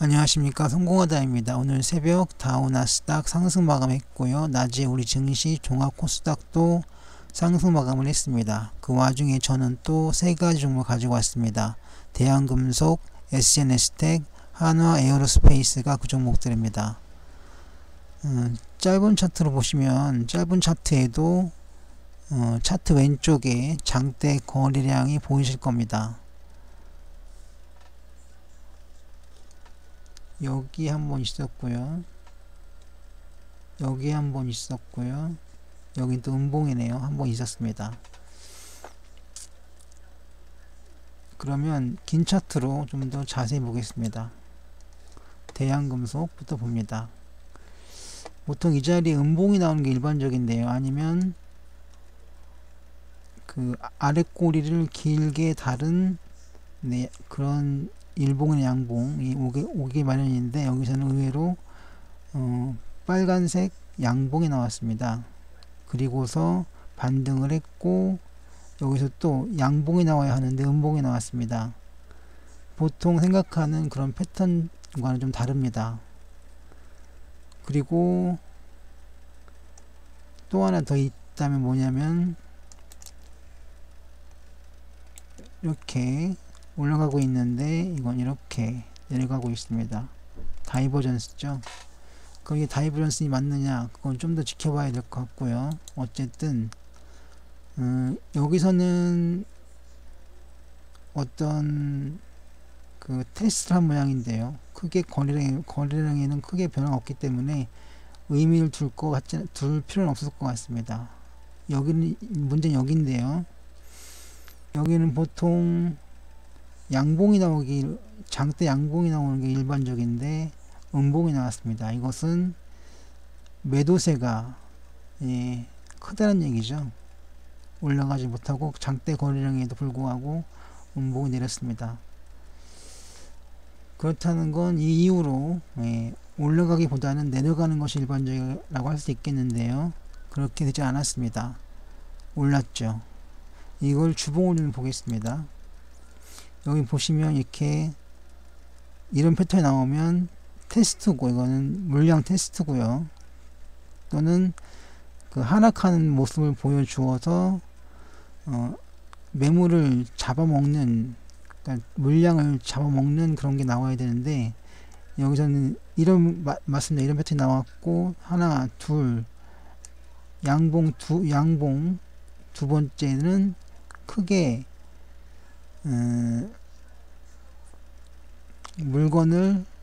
안녕하십니까, 성공하다입니다. 오늘 새벽 다우 나스닥 상승 마감했고요. 낮에 우리 증시 종합 코스닥도 상승 마감을 했습니다. 그 와중에 저는 또 세 가지 종목 가지고 왔습니다. 대한금속, SNS텍, 한화 에어로스페이스가 그 종목들입니다. 짧은 차트로 보시면 짧은 차트에도 차트 왼쪽에 장대 거래량이 보이실 겁니다. 여기 한번 있었고요. 여기 한번 있었고요. 여긴 또 음봉이네요. 한번 있었습니다. 그러면 긴 차트로 좀 더 자세히 보겠습니다. 대한금속부터 봅니다. 보통 이 자리에 음봉이 나오는 게 일반적인데요. 아니면 그 아래 꼬리를 길게 다른 그런 일봉이나 양봉이 오게 마련인데, 여기서는 의외로 빨간색 양봉이 나왔습니다. 그리고서 반등을 했고, 여기서 또 양봉이 나와야 하는데 음봉이 나왔습니다. 보통 생각하는 그런 패턴과는 좀 다릅니다. 그리고 또 하나 더 있다면 뭐냐면, 이렇게 올라가고 있는데 이건 이렇게 내려가고 있습니다. 다이버전스죠. 그게 다이버전스이 맞느냐, 그건 좀 더 지켜봐야 될 것 같고요. 어쨌든 여기서는 어떤 그 테스트를 한 모양인데요. 크게 거래량에는 크게 변화가 없기 때문에 의미를 둘 필요는 없을 것 같습니다. 여기는 문제는 여기인데요. 여기는 보통 장대 양봉이 나오는 게 일반적인데 음봉이 나왔습니다. 이것은 매도세가 크다는 얘기죠. 올라가지 못하고 장대 거래량에도 불구하고 음봉이 내렸습니다. 그렇다는 건 이 이후로 올라가기보다는 내려가는 것이 일반적이라고 할 수 있겠는데요. 그렇게 되지 않았습니다. 올랐죠. 이걸 주봉으로 보겠습니다. 여기 보시면 이렇게 이런 패턴이 나오면 테스트고, 이거는 물량 테스트고요. 또는 그 하락하는 모습을 보여주어서 매물을 잡아먹는, 그러니까 물량을 잡아먹는 그런 게 나와야 되는데, 여기서는 맞습니다. 이런 패턴이 나왔고, 하나, 둘, 양봉 두 번째는 크게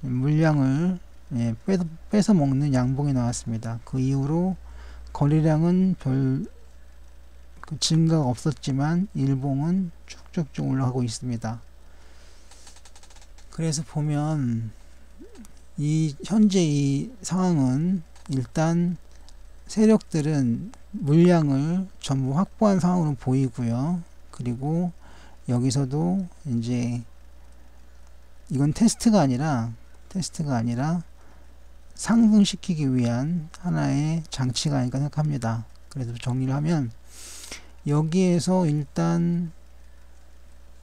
물량을 뺏어 먹는 양봉이 나왔습니다. 그 이후로 거래량은 별 증가가 없었지만 일봉은 쭉쭉쭉 올라가고 있습니다. 그래서 보면 현재 이 상황은 일단 세력들은 물량을 전부 확보한 상황으로 보이고요. 그리고 여기서도 이제 이건 테스트가 아니라 상승시키기 위한 하나의 장치가 아닐까 생각합니다. 그래서 정리를 하면, 여기에서 일단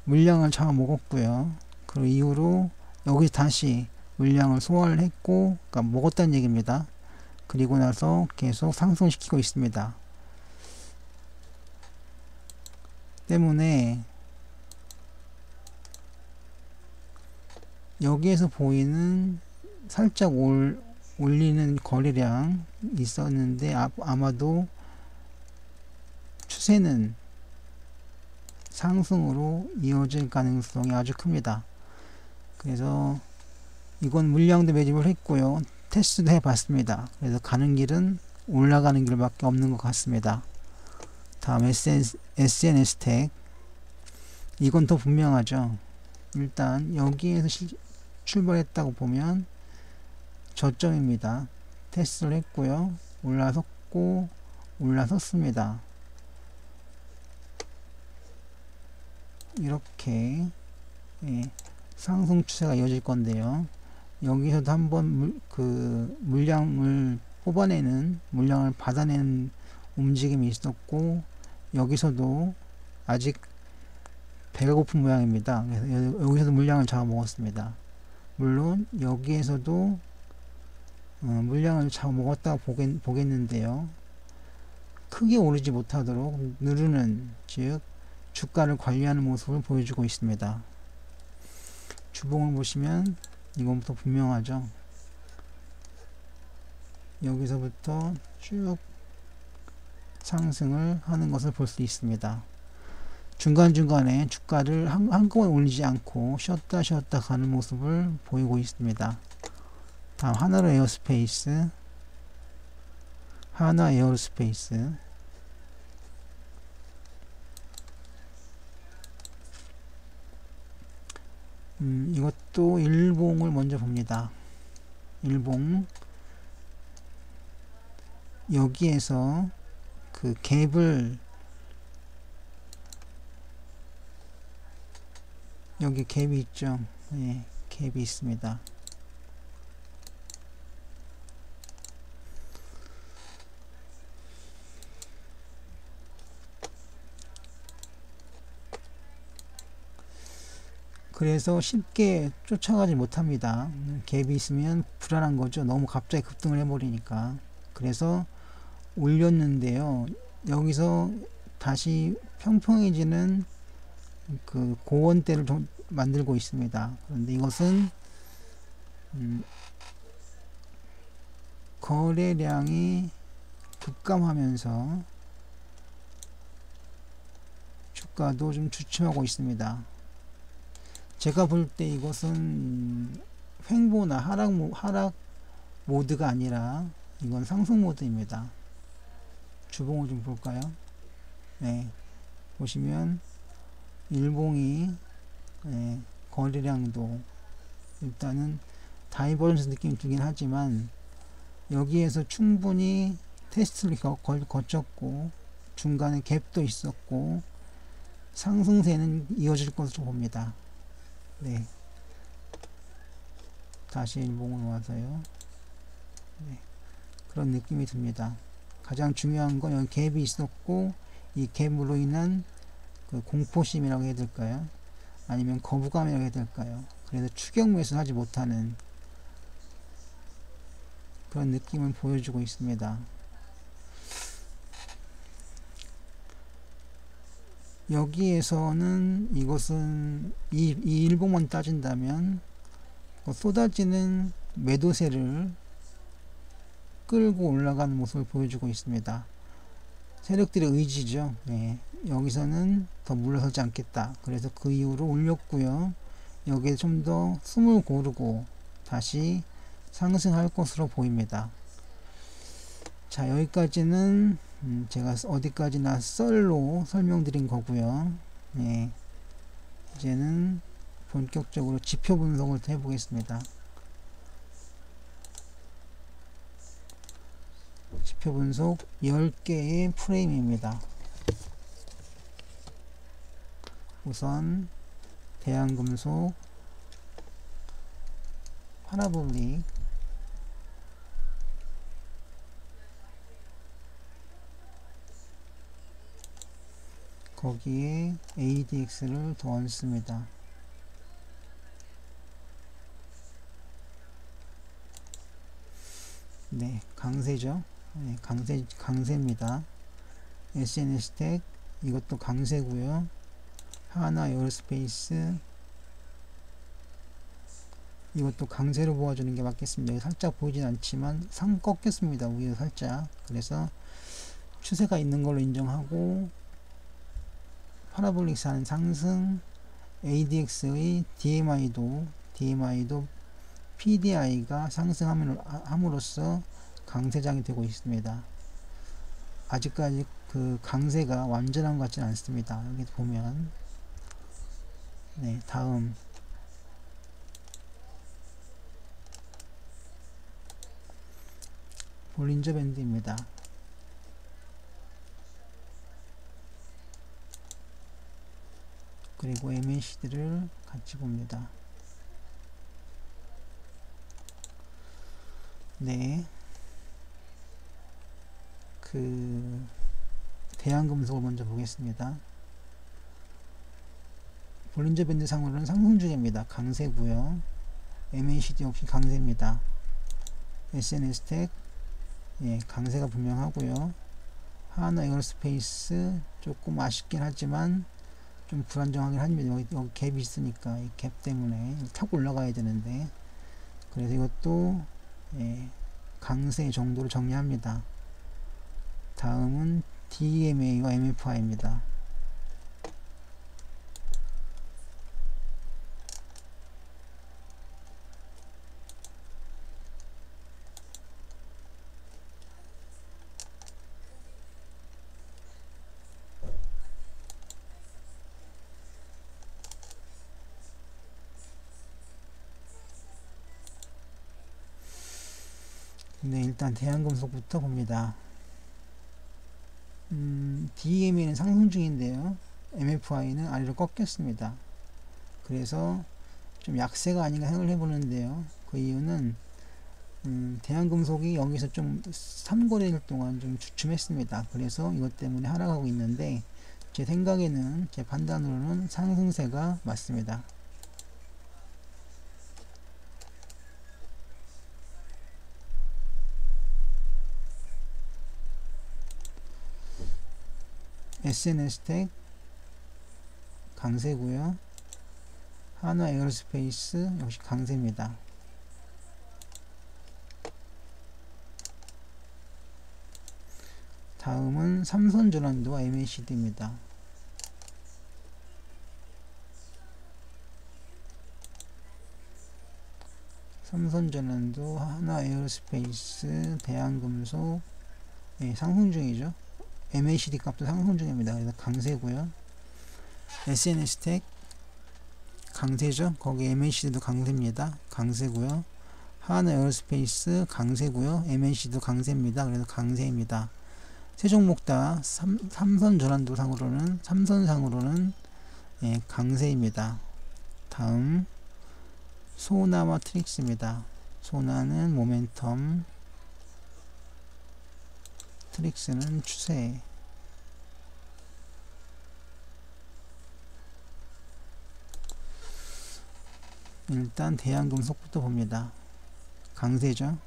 물량을 잡아먹었고요. 그 이후로 여기 다시 물량을 소화를 했고, 그러니까 먹었다는 얘기입니다. 그리고 나서 계속 상승시키고 있습니다. 때문에 여기에서 보이는 살짝 올리는 거래량 있었는데, 아마도 추세는 상승으로 이어질 가능성이 아주 큽니다. 그래서 이건 물량도 매집을 했고요. 테스트도 해봤습니다. 그래서 가는 길은 올라가는 길밖에 없는 것 같습니다. 다음 SNS텍, 이건 더 분명하죠. 일단 여기에서 출발했다고 보면 저점입니다. 테스트를 했고요. 올라섰습니다. 이렇게 상승 추세가 이어질 건데요. 여기서도 한번 물량을 받아내는 움직임이 있었고, 여기서도 아직 배가 고픈 모양입니다. 그래서 여기서도 물량을 잡아먹었습니다. 물론 여기에서도 물량을 잡아먹었다고 보겠는데요. 크게 오르지 못하도록 누르는, 즉 주가를 관리하는 모습을 보여주고 있습니다. 주봉을 보시면 이것부터 분명하죠. 여기서부터 쭉 상승을 하는 것을 볼 수 있습니다. 중간중간에 주가를 한꺼번에 올리지 않고 쉬었다 가는 모습을 보이고 있습니다. 다음 하나 에어스페이스, 이것도 일봉을 먼저 봅니다. 일봉, 여기에서 그 갭을, 여기 갭이 있죠. 예, 갭이 있습니다. 그래서 쉽게 쫓아가지 못합니다. 갭이 있으면 불안한 거죠. 너무 갑자기 급등을 해버리니까. 그래서 올렸는데요. 여기서 다시 평평해지는 그 고원대를 좀 만들고 있습니다. 그런데 이것은 거래량이 급감하면서 주가도 좀 주춤하고 있습니다. 제가 볼 때 이것은 횡보나 하락 모드가 아니라 이건 상승 모드입니다. 주봉을 좀 볼까요? 네, 보시면 일봉이, 네, 거래량도 일단은 다이버전스 느낌이 들긴 하지만 여기에서 충분히 테스트를 거쳤고 중간에 갭도 있었고 상승세는 이어질 것으로 봅니다. 네, 다시 일봉으로 와서요. 네, 그런 느낌이 듭니다. 가장 중요한 건 여기 갭이 있었고 이 갭으로 인한 그 공포심이라고 해야 될까요? 아니면 거부감이라고 해야 될까요? 그래서 추격 매수를 하지 못하는 그런 느낌을 보여주고 있습니다. 여기에서는 이것은 이 일봉만 따진다면 쏟아지는 매도세를 끌고 올라가는 모습을 보여주고 있습니다. 세력들의 의지죠. 네, 여기서는 더 물러서지 않겠다. 그래서 그 이후로 올렸고요. 여기에 좀 더 숨을 고르고 다시 상승할 것으로 보입니다. 자, 여기까지는 제가 어디까지나 썰로 설명드린 거고요. 네, 이제는 본격적으로 지표 분석을 해보겠습니다. 지표 분석 10개의 프레임입니다. 우선 대한금속, 파라볼릭, 거기에 ADX를 더 얹습니다. 네, 강세죠. 네, 강세입니다. SNS텍, 이것도 강세고요. 하나 에어로스페이스, 이것도 강세로 보아주는 게 맞겠습니다. 살짝 보이진 않지만 꺾였습니다. 위로 살짝. 그래서 추세가 있는 걸로 인정하고, 파라볼릭스하는 상승, ADX의 DMI도 PDI가 상승함으로써 강세장이 되고 있습니다. 아직까지 그 강세가 완전한 것 같지는 않습니다. 여기 보면, 네, 다음 볼린저 밴드입니다. 그리고 MACD를 같이 봅니다. 네, 그 대한금속을 먼저 보겠습니다. 볼린저 밴드 상으로는 상승 중입니다. 강세고요. MACD 역시 강세입니다. SNS텍 예, 강세가 분명하고요. 하나 에어로스페이스 조금 아쉽긴 하지만 좀 불안정하긴 합니다. 여기 갭이 있으니까 이 갭 때문에 타고 올라가야 되는데, 그래서 이것도 예, 강세 정도로 정리합니다. 다음은 DMA와 MFI입니다. 네, 일단 대한금속부터 봅니다. DMA는 상승 중인데요. MFI는 아래로 꺾였습니다. 그래서 좀 약세가 아닌가 생각을 해보는데요. 그 이유는 대한금속이 여기서 좀 3거래일 동안 좀 주춤했습니다. 그래서 이것 때문에 하락하고 있는데, 제 생각에는, 제 판단으로는 상승세가 맞습니다. SNS텍 강세고요. 하나 에어로스페이스 역시 강세입니다. 다음은 삼성전환도와 MACD입니다. 삼성전환도, 하나 에어로스페이스, 대한금속 예, 상승 중이죠. MACD 값도 상승 중입니다. 그래서 강세고요. SNS텍 강세죠. 거기 MACD도 강세입니다. 강세고요. 하나 에어로스페이스 강세고요. MACD도 강세입니다. 그래서 강세입니다. 세 종목 다 삼선상으로는 예, 강세입니다. 다음 소나와 트릭스입니다. 소나는 모멘텀, 트릭스는 추세. 일단 대한금속부터 봅니다. 강세죠.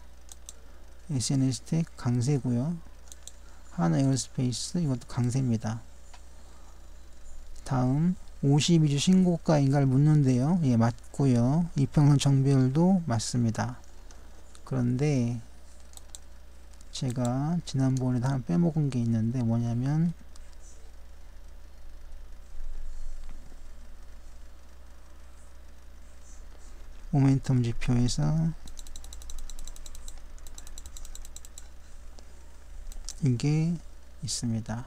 SNS텍 강세고요. 하나 에어로스페이스 이것도 강세입니다. 다음 52주 신고가인가를 묻는데요. 예, 맞고요. 이평선 정배열도 맞습니다. 그런데 제가 지난번에도 하나 빼먹은 게 있는데, 뭐냐면 모멘텀 지표에서 이게 있습니다.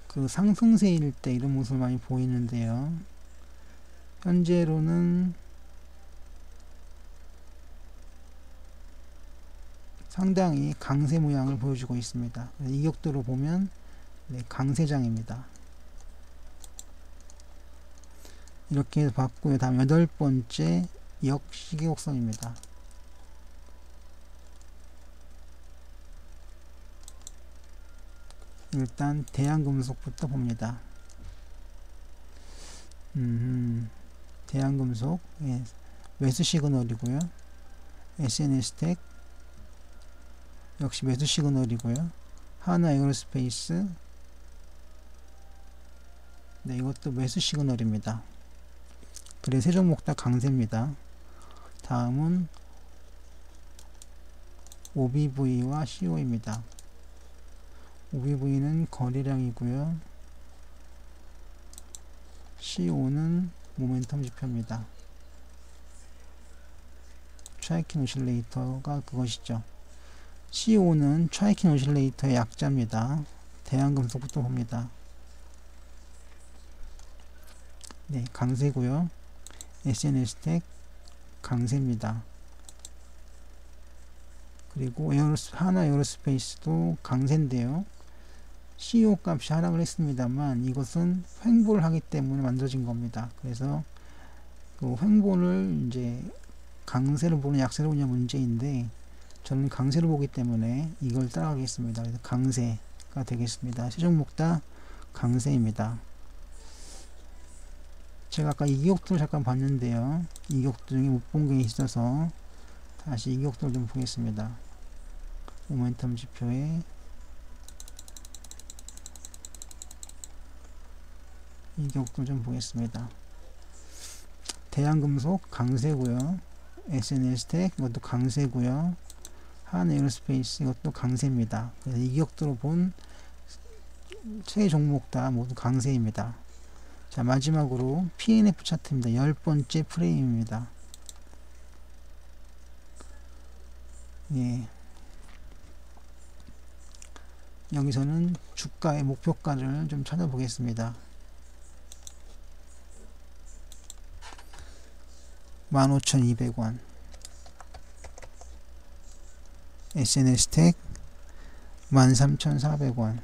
그 상승세일 때 이런 모습을 많이 보이는데요. 현재로는 상당히 강세 모양을 보여주고 있습니다. 이 격도로 보면 네, 강세장입니다. 이렇게 해서 봤고요. 다음 8번째 역시계곡선입니다. 일단 대한금속부터 봅니다. 대한금속 예, 매수 시그널이고요. SNS텍 역시 매수 시그널이고요. 하나 에어로스페이스 네, 이것도 매수 시그널입니다. 그래 세 종목 다 강세입니다. 다음은 OBV와 CO입니다. OBV는 거래량이고요. CO는 모멘텀 지표입니다. 트라이킨 오실레이터가 그것이죠. CO는 트라이킨 오실레이터의 약자입니다. 대한금속부터 봅니다. 네, 강세고요. SNS텍 강세입니다. 그리고 하나 에어로스페이스도 강세인데요. CO 값이 하락을 했습니다만 이것은 횡보를 하기 때문에 만들어진 겁니다. 그래서 그 횡보를 이제 강세로 보는 약세로 보냐 문제인데, 저는 강세로 보기 때문에 이걸 따라가겠습니다. 그래서 강세가 되겠습니다. 세 종목 다 강세입니다. 제가 아까 이격도를 잠깐 봤는데요. 이격도 중에 못 본 게 있어서 다시 이격도를 좀 보겠습니다. 모멘텀 지표에 이격도 좀 보겠습니다. 대한금속 강세고요. SNS텍 이것도 강세고요. 한에어로스페이스 이것도 강세입니다. 그래서 이격도로 본 세 종목 다 모두 강세입니다. 자, 마지막으로 PNF 차트입니다. 10번째 프레임입니다. 예. 여기서는 주가의 목표가를 좀 찾아보겠습니다. 15,200원. SNS텍 13,400원.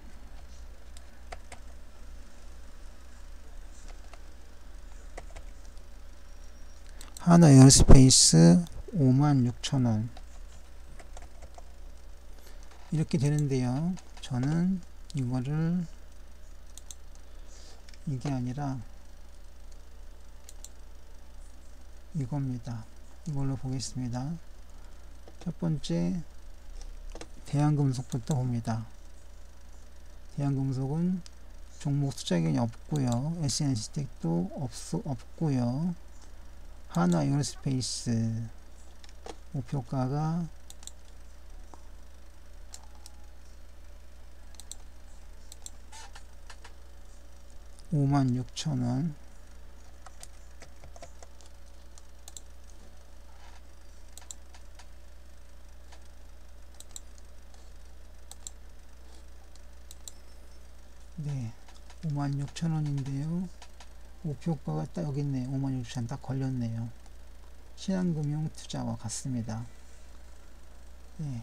하나에어로스페이스 56,000원. 이렇게 되는데요. 저는 이거를 이게 아니라 이겁니다. 이걸로 보겠습니다. 첫 번째 대한금속부터 봅니다. 대한금속은 종목 투자 의견이 없고요. SNS텍도 없고요. 하나에어로스페이스 목표가가 56,000원. 네, 56,000원인데요. 목표가가 딱 여기 있네요. 56,000원 딱 걸렸네요. 신한금융투자와 같습니다. 네,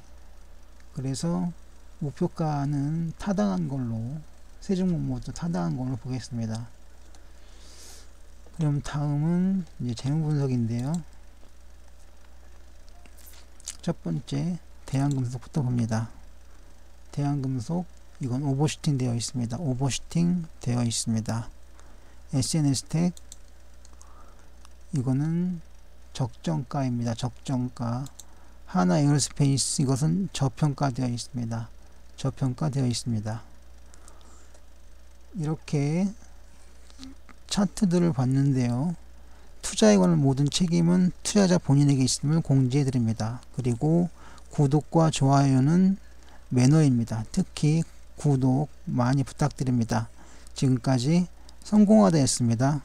그래서 목표가는 타당한 걸로 세 종목 모두 타당한 걸로 보겠습니다. 그럼 다음은 이제 재무 분석인데요. 첫 번째 대한금속부터 봅니다. 대한금속 이건 오버슈팅 되어 있습니다. 오버슈팅 되어 있습니다. SNS텍 이거는 적정가입니다. 적정가. 하나에어로스페이스 이것은 저평가되어 있습니다. 저평가되어 있습니다. 이렇게 차트들을 봤는데요. 투자에 관한 모든 책임은 투자자 본인에게 있음을 공지해 드립니다. 그리고 구독과 좋아요는 매너입니다. 특히 구독 많이 부탁드립니다. 지금까지 성공하다였습니다.